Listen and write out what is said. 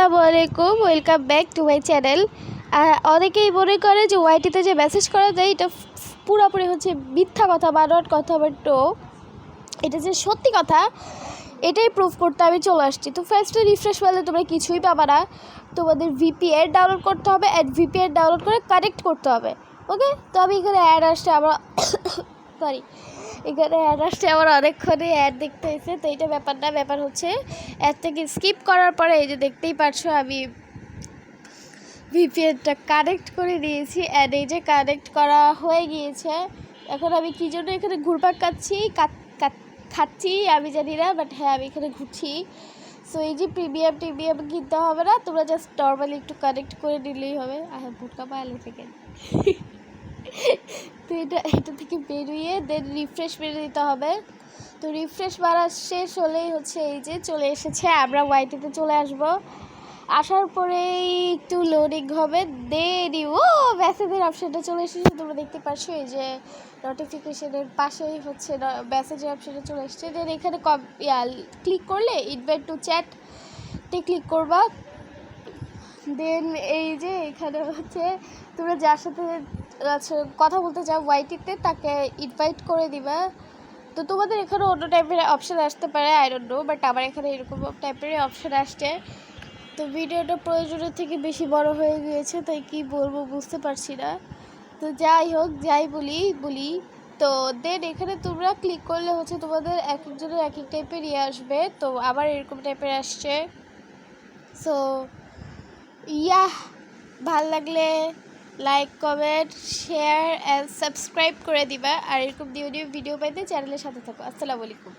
আসসালামু আলাইকুম, welcome back to my channel. অনেকেই মনে করে যে ওয়াইটিতে যে মেসেজ করা যায় এটা পুরোপুরি হচ্ছে মিথ্যা কথা, বানোয়াট কথা, বাট এটা যে সত্যি কথা এটাই প্রুফ করতে আমি চলে আসছি। তো ফার্স্টে রিফ্রেশ করলে তোমরা কিছুই পাবা না, তোমাদের ভিপিএন ডাউনলোড করতে হবে অ্যান্ড ভিপিএন ডাউনলোড করে কানেক্ট করতে হবে। ওকে, তো আমি এখানে অ্যাড আসছে আমার এখানে অ্যাড আসছে আমার অনেকক্ষণে অ্যাড দেখতে হয়েছে। তো এইটা ব্যাপার না, ব্যাপার হচ্ছে অ্যাড থেকে স্কিপ করার পরে এই যে দেখতেই পারছো আমি ভিপিএনটা কানেক্ট করে দিয়েছি অ্যান্ড এই যে কানেক্ট করা হয়ে গিয়েছে। এখন আমি কী জন্য এখানে ঘুরপাক খাচ্ছি আমি জানি না, বাট হ্যাঁ আমি এখানে ঘুরছি। সো এই যে প্রিমিয়াম কিনতে হবে না, তোমরা জাস্ট নর্মালি একটু কানেক্ট করে নিলেই হবে। ভুটকা পাইলে থেকে তো এটা থেকে বেরিয়ে দেন রিফ্রেশ মেরে দিতে হবে। তো রিফ্রেশ মারা শেষ হলেই হচ্ছে এই যে চলে এসেছে, আমরা ওয়াইটিতে চলে আসবো। আসার পরেই একটু লোডিং হবে, দেরি মেসেজের অপশানটা চলে এসেছে। তোমরা দেখতে পাচ্ছ এই যে নোটিফিকেশনের পাশেই হচ্ছে মেসেজের অপশানটা চলে এসেছে। দেন এখানে ক্লিক করলে ইনভাইট টু চ্যাটে ক্লিক করবা। দেন এই যে এখানে হচ্ছে তোমরা যার সাথে কথা বলতে চাও ওয়াইটিতে তাকে ইনভাইট করে দিবা। তো তোমাদের এখানে অন্য টাইপের অপশান আসতে পারে, আই ডোন্ট নো, বাট আমার এখানে এরকম টাইপের অপশান আসছে। তো ভিডিওটা প্রয়োজনের থেকে বেশি বড় হয়ে গিয়েছে, তাই কি বলবো বুঝতে পারছি না। তো যাই হোক, যাই বলি তো দেন এখানে তোমরা ক্লিক করলে হচ্ছে তোমাদের এক একজনের এক এক টাইপের আসবে। তো আবার এরকম টাইপের আসছে। সো ভাল লাগলে like, comment, share and subscribe করে দিবা। আর এরকম নিউ ভিডিও পাইতে চ্যানেলের সাথে থাকো। আসসালামু আলাইকুম।